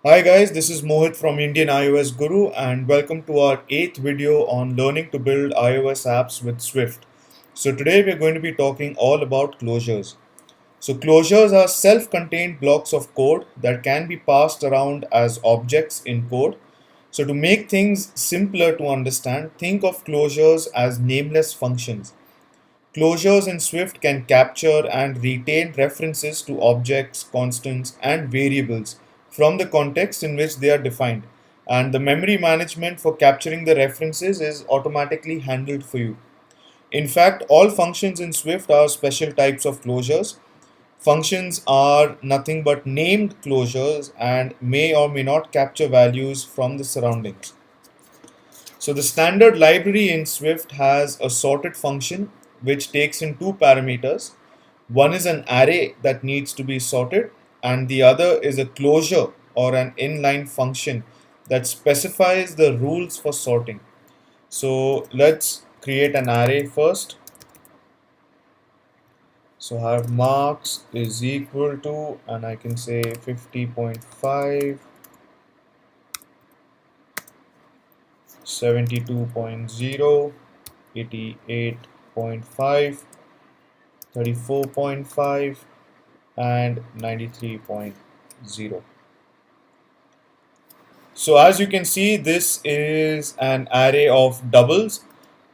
Hi guys, this is Mohit from Indian iOS Guru and welcome to our 8th video on learning to build iOS apps with Swift. So today we're going to be talking all about closures. So closures are self-contained blocks of code that can be passed around as objects in code. So to make things simpler to understand, think of closures as nameless functions. Closures in Swift can capture and retain references to objects, constants, and variables from the context in which they are defined. And the memory management for capturing the references is automatically handled for you. In fact, all functions in Swift are special types of closures. Functions are nothing but named closures and may or may not capture values from the surroundings. So the standard library in Swift has a sorted function which takes in two parameters. One is an array that needs to be sorted, and the other is a closure or an inline function that specifies the rules for sorting. So let's create an array first. So have marks is equal to, and I can say 50.5, 72.0, 88.5, 34.5, and 93.0. So as you can see, this is an array of doubles,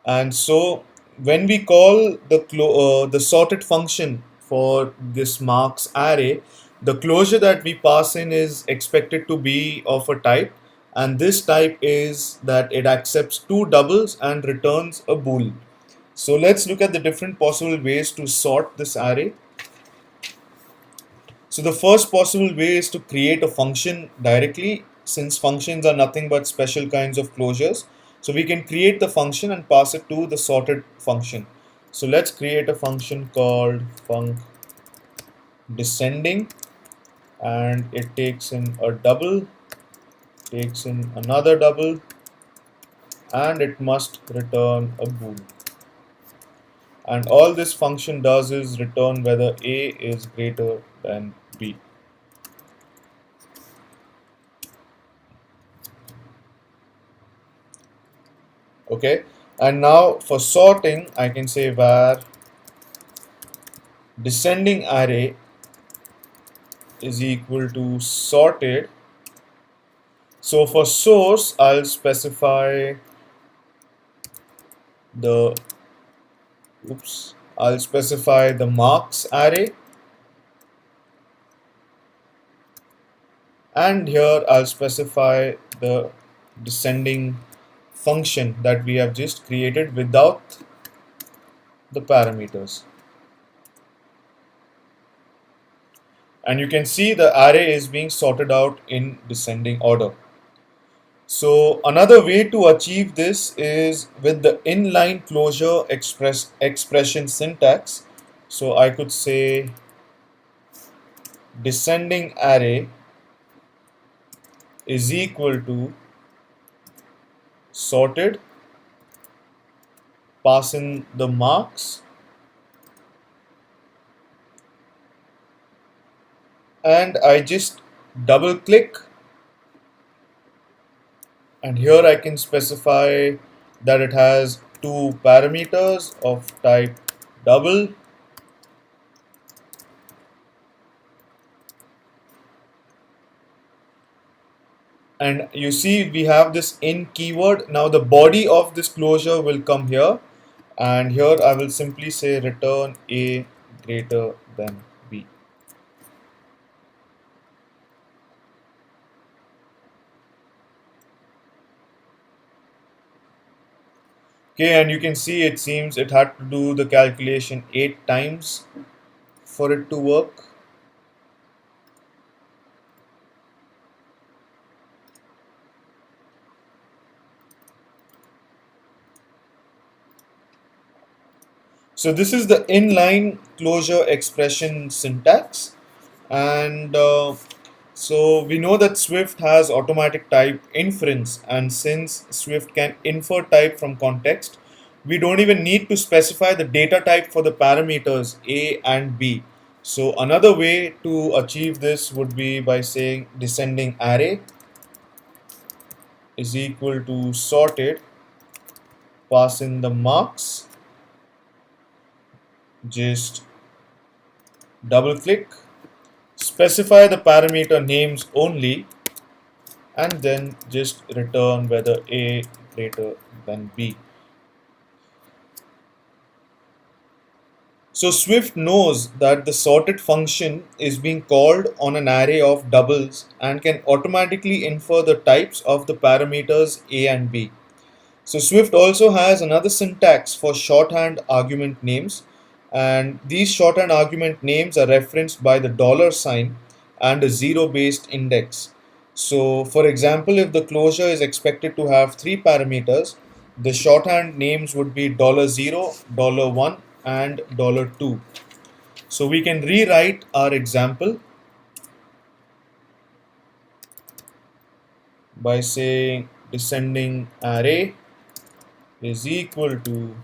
and so when we call the sorted function for this marks array, the closure that we pass in is expected to be of a type, and this type is that it accepts two doubles and returns a bool. So let's look at the different possible ways to sort this array. So the first possible way is to create a function directly, since functions are nothing but special kinds of closures. So we can create the function and pass it to the sorted function. So let's create a function called func descending, and it takes in a double, takes in another double, and it must return a bool. And all this function does is return whether A is greater than B. Okay, and now for sorting I can say var descending array is equal to sorted. So for source I'll specify the marks array, and here I'll specify the descending function that we have just created without the parameters. And you can see the array is being sorted out in descending order. So another way to achieve this is with the inline closure expression syntax. So I could say descending array is equal to sorted, pass in the marks, and I just double click, and here I can specify that it has two parameters of type double, and you see we have this in keyword. Now the body of this closure will come here, and here I will simply say return A greater than B. Okay, and you can see it seems it had to do the calculation 8 times for it to work. So this is the inline closure expression syntax, and so we know that Swift has automatic type inference, and since Swift can infer type from context, we don't even need to specify the data type for the parameters A and B. So another way to achieve this would be by saying descending array is equal to sorted, pass in the marks, just double click, specify the parameter names only, and then just return whether A greater than B. So Swift knows that the sorted function is being called on an array of doubles and can automatically infer the types of the parameters A and B. So Swift also has another syntax for shorthand argument names, and these shorthand argument names are referenced by the dollar sign and a zero based index. So for example, if the closure is expected to have three parameters, the shorthand names would be $0, $1, and $2. So we can rewrite our example by saying descending array is equal to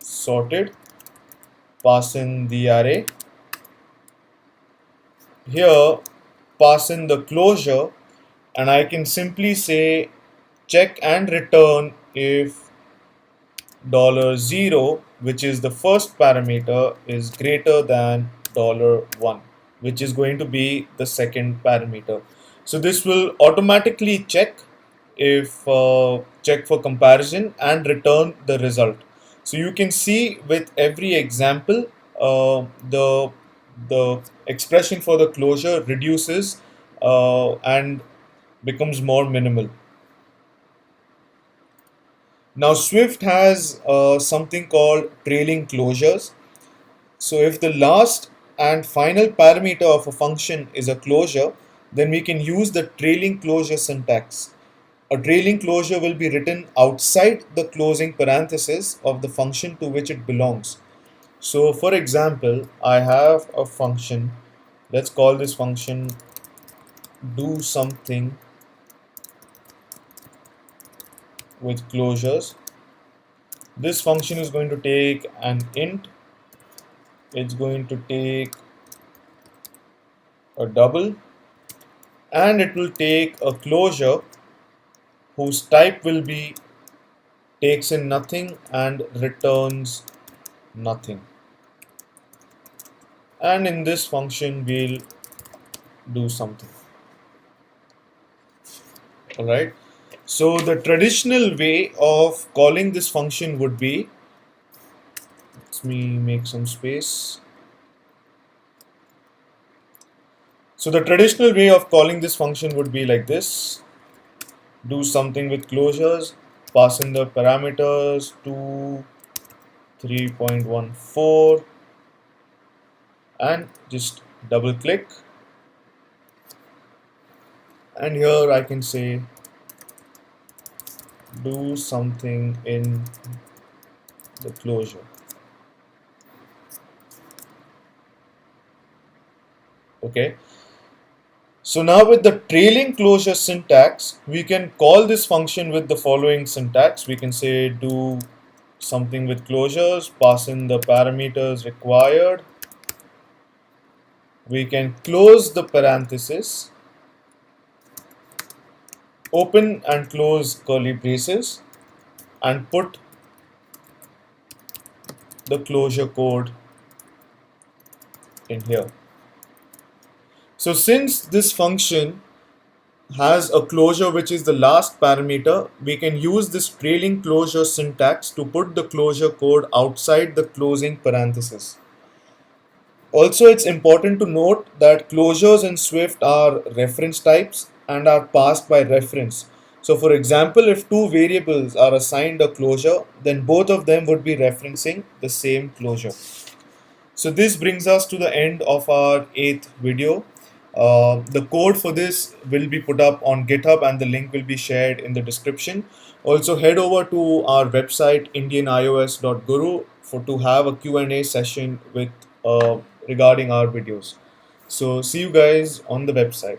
sorted, pass in the array. Here, pass in the closure, and I can simply say check and return if $0, which is the first parameter, is greater than $1, which is going to be the second parameter. So this will automatically check for comparison and return the result. So you can see with every example, the expression for the closure reduces and becomes more minimal. Now Swift has something called trailing closures. So if the last and final parameter of a function is a closure, then we can use the trailing closure syntax. A trailing closure will be written outside the closing parenthesis of the function to which it belongs. So for example, I have a function, let's call this function do something with closures. This function is going to take an int, it's going to take a double, and it will take a closure whose type will be takes in nothing and returns nothing. And in this function we'll do something. Alright, so the traditional way of calling this function would be, let me make some space. So the traditional way of calling this function would be like this: do something with closures, pass in the parameters to 3.14, and just double click, and here I can say do something in the closure. Okay, so now with the trailing closure syntax, we can call this function with the following syntax. We can say do something with closures, pass in the parameters required. We can close the parenthesis, open and close curly braces, and put the closure code in here. So since this function has a closure which is the last parameter, we can use this trailing closure syntax to put the closure code outside the closing parenthesis. Also, it's important to note that closures in Swift are reference types and are passed by reference. So for example, if two variables are assigned a closure, then both of them would be referencing the same closure. So this brings us to the end of our 8th video. The code for this will be put up on GitHub and the link will be shared in the description. Also head over to our website indianios.guru to have a Q&A session with regarding our videos. So see you guys on the website.